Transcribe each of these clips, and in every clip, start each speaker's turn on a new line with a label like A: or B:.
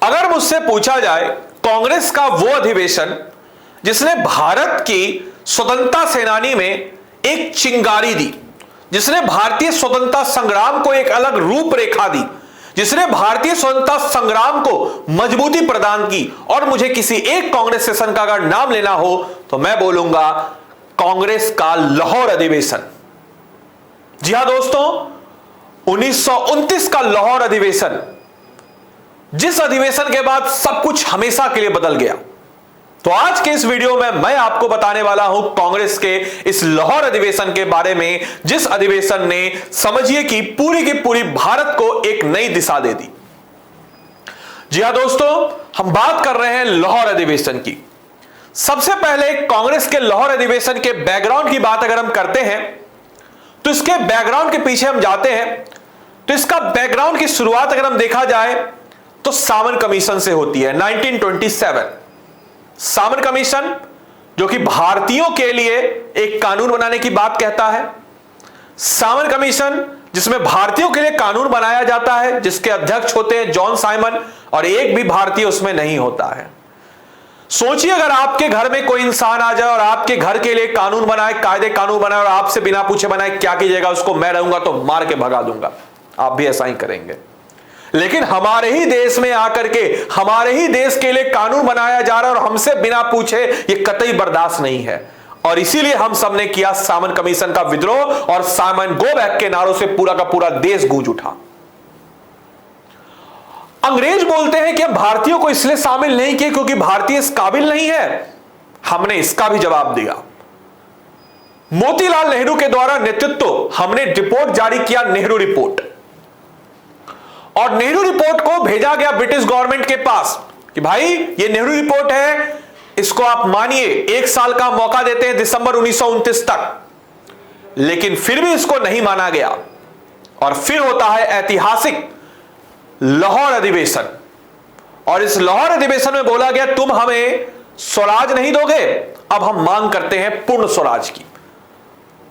A: अगर मुझसे पूछा जाए कांग्रेस का वो अधिवेशन जिसने भारत की स्वतंत्रता सेनानी में एक चिंगारी दी, जिसने भारतीय स्वतंत्रता संग्राम को एक अलग रूपरेखा दी, जिसने भारतीय स्वतंत्रता संग्राम को मजबूती प्रदान की, और मुझे किसी एक कांग्रेस सेशन का अगर नाम लेना हो तो मैं बोलूंगा कांग्रेस का लाहौर अधिवेशन। जी हां दोस्तों, 1929 का लाहौर अधिवेशन, जिस अधिवेशन के बाद सब कुछ हमेशा के लिए बदल गया। तो आज के इस वीडियो में मैं आपको बताने वाला हूं कांग्रेस के इस लाहौर अधिवेशन के बारे में, जिस अधिवेशन ने समझिए कि पूरी की पूरी भारत को एक नई दिशा दे दी। जी हां दोस्तों, हम बात कर रहे हैं लाहौर अधिवेशन की। सबसे पहले कांग्रेस के लाहौर अधिवेशन के बैकग्राउंड की बात अगर हम करते हैं तो इसके बैकग्राउंड के पीछे हम जाते हैं तो इसका बैकग्राउंड की शुरुआत अगर हम देखा जाए तो सामन कमीशन से होती है। 1927 सामन कमीशन, जो कि भारतीयों के लिए एक कानून बनाने की बात कहता है। सामन कमीशन जिसमें भारतीयों के लिए कानून बनाया जाता है, जिसके अध्यक्ष होते हैं जॉन साइमन, और एक भी भारतीय उसमें नहीं होता है। सोचिए अगर आपके घर में कोई इंसान आ जाए और आपके घर के लिए कानून बनाए, कायदे कानून बनाए, और आपसे बिना पूछे बनाए, क्या कीजिएगा? उसको मैं रहूंगा तो मार के भगा दूंगा। आप भी ऐसा ही करेंगे। लेकिन हमारे ही देश में आकर के हमारे ही देश के लिए कानून बनाया जा रहा है और हमसे बिना पूछे, ये कतई बर्दाश्त नहीं है। और इसीलिए हम सबने किया सामन कमीशन का विद्रोह, और साइमन गो बैक के नारों से पूरा का पूरा देश गूंज उठा। अंग्रेज बोलते हैं कि हम भारतीयों को इसलिए शामिल नहीं किए क्योंकि भारतीय इस काबिल नहीं है। हमने इसका भी जवाब दिया। मोतीलाल नेहरू के द्वारा नेतृत्व हमने रिपोर्ट जारी किया, नेहरू रिपोर्ट, और नेहरू रिपोर्ट को भेजा गया ब्रिटिश गवर्नमेंट के पास कि भाई ये नेहरू रिपोर्ट है, इसको आप मानिए। 1 साल का मौका देते हैं, दिसंबर 1929 तक। लेकिन फिर भी इसको नहीं माना गया, और फिर होता है ऐतिहासिक लाहौर अधिवेशन। और इस लाहौर अधिवेशन में बोला गया तुम हमें स्वराज नहीं दोगे, अब हम मांग करते हैं पूर्ण स्वराज की।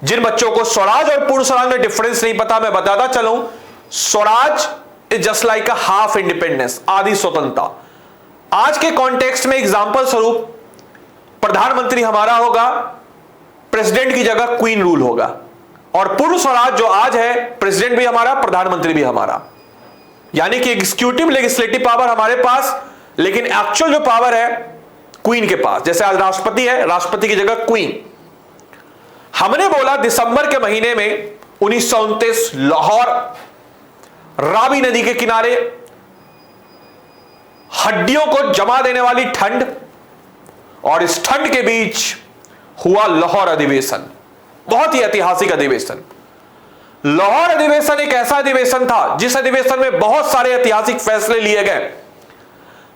A: जिन बच्चों को स्वराज और पूर्ण स्वराज में डिफरेंस नहीं पता, मैं बताता चलूं, Swaraj is just like a half independence, आधी स्वतंत्रता। आज के कॉन्टेक्स्ट में एग्जांपल स्वरूप प्रधानमंत्री हमारा होगा, प्रेसिडेंट की जगह क्वीन रूल होगा। और पूर्ण स्वराज जो आज है, प्रेसिडेंट भी हमारा, प्रधानमंत्री भी हमारा, यानी कि एग्जीक्यूटिव लेजिस्लेटिव पावर हमारे पास, लेकिन एक्चुअल जो पावर है क्वीन के पास। जैसे आज राष्ट्रपति है, राष्ट्रपति की जगह क्वीन। हमने बोला दिसंबर के महीने में 1929 लाहौर, रावी नदी के किनारे, हड्डियों को जमा देने वाली ठंड, और इस ठंड के बीच हुआ लाहौर अधिवेशन। बहुत ही ऐतिहासिक अधिवेशन। लाहौर अधिवेशन एक ऐसा अधिवेशन था जिस अधिवेशन में बहुत सारे ऐतिहासिक फैसले लिए गए।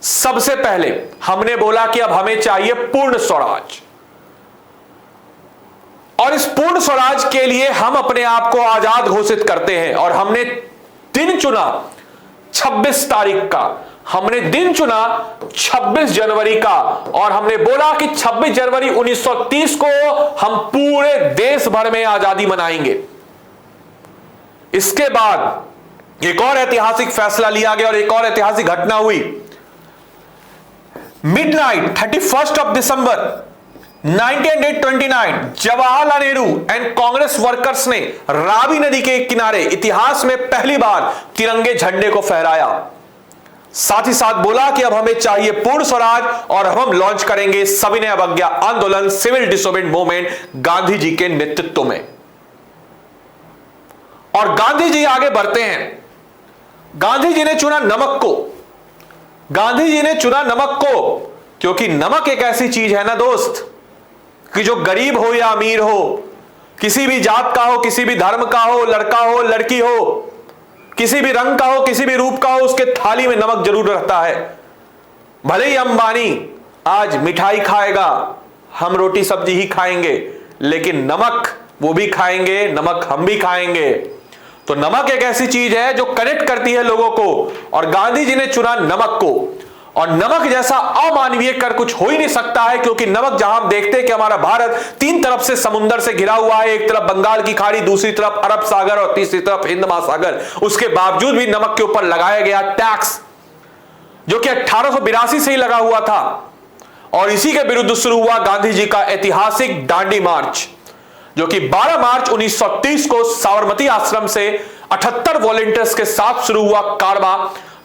A: सबसे पहले हमने बोला कि अब हमें चाहिए पूर्ण स्वराज, और इस पूर्ण स्वराज के लिए हम अपने आप को आजाद घोषित करते हैं। और हमने दिन चुना 26 तारीख का, हमने दिन चुना 26 जनवरी का, और हमने बोला कि 26 जनवरी 1930 को हम पूरे देश भर में आजादी मनाएंगे। इसके बाद एक और ऐतिहासिक फैसला लिया गया और एक और ऐतिहासिक घटना हुई। Midnight 31 of December 1929 Jawaharlal Nehru and Congress workers ने रावी नदी के किनारे इतिहास में पहली बार तिरंगे झंडे को फहराया। साथ ही साथ बोला कि अब हमें चाहिए पूर्ण स्वराज, और हम लॉन्च करेंगे सविनय अवज्ञा आंदोलन, सिविल डिसोबेडिएंस मूवमेंट, गांधी जी के नेतृत्व में। और गांधी जी आगे बढ़ते हैं। गांधी जी ने चुना नमक को। गांधी जी ने चुना नमक को क्योंकि नमक एक ऐसी चीज है ना दोस्त, कि जो गरीब हो या अमीर हो, किसी भी जात का हो, किसी भी धर्म का हो, लड़का हो लड़की हो, किसी भी रंग का हो, किसी भी रूप का हो, उसके थाली में नमक जरूर रहता है। भले ही अंबानी आज मिठाई खाएगा, हम रोटी सब्जी ही खाएंगे, लेकिन नमक वो भी खाएंगे, नमक हम भी खाएंगे। तो नमक एक ऐसी चीज है जो कनेक्ट करती है लोगों को, और गांधी जी ने चुना नमक को। और नमक जैसा अमानवीय कर कुछ हो ही नहीं सकता है, क्योंकि नमक जहां हम देखते हैं कि हमारा भारत 3 तरफ से समुद्र से घिरा हुआ है, एक तरफ बंगाल की खाड़ी, दूसरी तरफ अरब सागर और तीसरी तरफ हिंद महासागर, उसके बावजूद भी नमक के ऊपर लगाया गया टैक्स जो कि 1882 से ही लगा हुआ था, और इसी के विरुद्ध शुरू हुआ गांधी जी का ऐतिहासिक दांडी मार्च, जो कि 12 मार्च 1930 को साबरमती आश्रम से 78 वॉलंटियर्स के साथ शुरू हुआ कारवा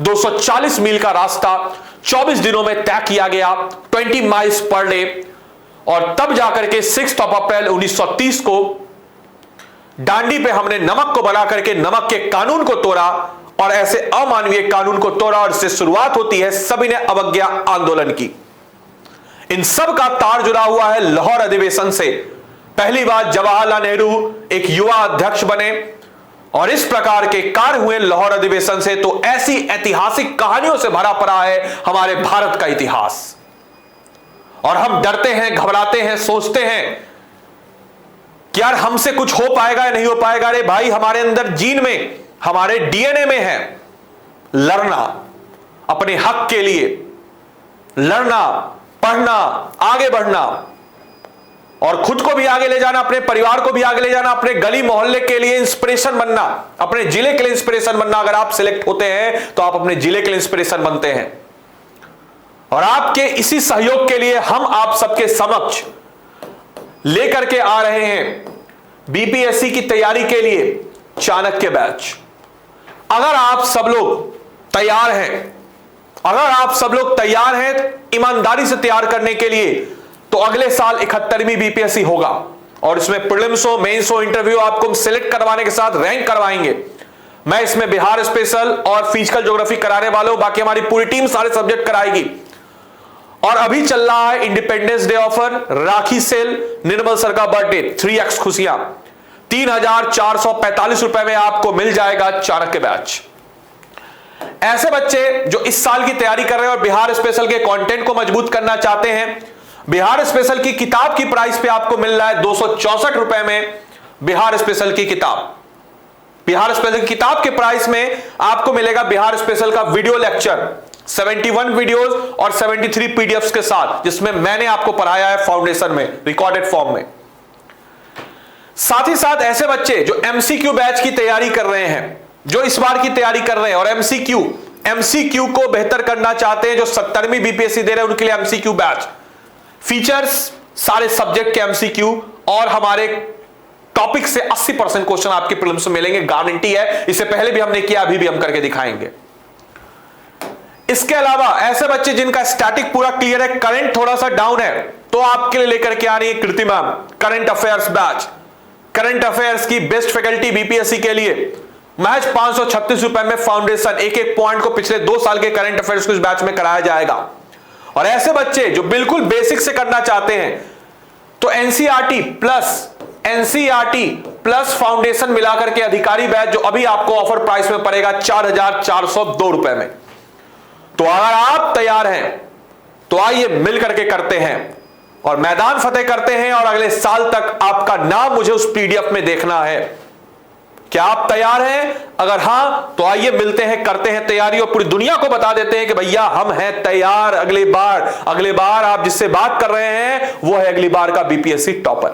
A: 240 मील का रास्ता 24 दिनों में तय किया गया, 20 माइल्स पर डे। और तब जाकर के 6 अप्रैल 1930 को दांडी पे हमने नमक को बना करके नमक के कानून को तोड़ा, और ऐसे अमानवीय कानून को तोड़ा, और इससे शुरुआत होती है सविनय अवज्ञा आंदोलन की। इन सब का तार जुड़ा हुआ है लाहौर अधिवेशन से। पहली बार जवाहरलाल नेहरू एक युवा अध्यक्ष बने, और इस प्रकार के कार्य हुए लाहौर अधिवेशन से। तो ऐसी ऐतिहासिक कहानियों से भरा पड़ा है हमारे भारत का इतिहास, और हम डरते हैं, घबराते हैं, सोचते हैं कि यार हमसे कुछ हो पाएगा या नहीं हो पाएगा। अरे भाई, हमारे अंदर जीन में, हमारे डीएनए में है लड़ना, अपने हक के लिए लड़ना, पढ़ना, आगे बढ़ना, और खुद को भी आगे ले जाना, अपने परिवार को भी आगे ले जाना, अपने गली मोहल्ले के लिए इंस्पिरेशन बनना, अपने जिले के लिए इंस्पिरेशन बनना। अगर आप सिलेक्ट होते हैं तो आप अपने जिले के लिए इंस्पिरेशन बनते हैं, और आपके इसी सहयोग के लिए हम आप सबके समक्ष लेकर के आ रहे हैं बीपीएससी की तैयारी के लिए चाणक्य बैच। अगर आप सब लोग तैयार हैं, अगर आप सब लोग तैयार हैं ईमानदारी से तैयार करने के लिए, तो अगले साल 71वीं बीपीएससी होगा, और इसमें प्रीलिम्स हो, मेंस हो, इंटरव्यू आपको सिलेक्ट करवाने के साथ रैंक करवाएंगे। मैं इसमें बिहार स्पेशल और फिजिकल ज्योग्राफी कराने वाला हूं, बाकी हमारी पूरी टीम सारे सब्जेक्ट कराएगी। और अभी चल रहा है इंडिपेंडेंस डे ऑफर, राखी सेल, निर्मल सर का बर्थडे, 3x खुशियां, 3,445 रुपए में आपको मिल जाएगा चाणक्य बैच। ऐसे बच्चे जो इस साल की तैयारी कर रहे हैं और बिहार स्पेशल के कंटेंट को मजबूत करना चाहते हैं, बिहार स्पेशल की किताब की प्राइस पे आपको मिल रहा है 264 रुपए में बिहार स्पेशल की किताब। बिहार स्पेशल की किताब के प्राइस में आपको मिलेगा बिहार स्पेशल का वीडियो लेक्चर, 71 वीडियोस और 73 पीडीएफ्स के साथ, जिसमें मैंने आपको पढ़ाया है फाउंडेशन में, रिकॉर्डेड फॉर्म में। साथ ही साथ ऐसे बच्चे जो एमसीक्यू बैच की तैयारी कर रहे हैं, जो इस बार की तैयारी कर रहे हैं और एमसीक्यू को बेहतर करना चाहते हैं, जो 70वीं बीपीएससी दे रहे हैं, उनके लिए एमसीक्यू बैच, फीचर्स, सारे सब्जेक्ट के एमसीक्यू, और हमारे टॉपिक से 80% क्वेश्चन आपके प्रीलिम्स में मिलेंगे, गारंटी है। इससे पहले भी हमने किया, अभी भी हम करके दिखाएंगे। इसके अलावा ऐसे बच्चे जिनका स्टैटिक पूरा क्लियर है, करंट थोड़ा सा डाउन है, तो आपके लिए लेकर के आ रही है Kriti ma'am current affairs batch. Current affairs की बेस्ट फैकल्टी बीपीएससी के लिए महज 536 रुपए में फाउंडेशन, एक एक पॉइंट को पिछले 2 साल के करंट अफेयर्स को इस बैच में कराया जाएगा। और ऐसे बच्चे जो बिल्कुल बेसिक से करना चाहते हैं, तो एनसीईआरटी प्लस फाउंडेशन मिलाकर के अधिकारी बैच, जो अभी आपको ऑफर प्राइस में पड़ेगा 4,402 रुपए में। तो अगर आप तैयार हैं तो आइए मिल करके करते हैं और मैदान फतेह करते हैं, और अगले साल तक आपका नाम मुझे उस पीडीएफ में देखना है। क्या आप तैयार हैं? अगर हां तो आइए मिलते हैं, करते हैं तैयारी, और पूरी दुनिया को बता देते हैं कि भैया हम हैं तैयार। अगली बार आप जिससे बात कर रहे हैं वो है अगली बार का बीपीएससी टॉपर।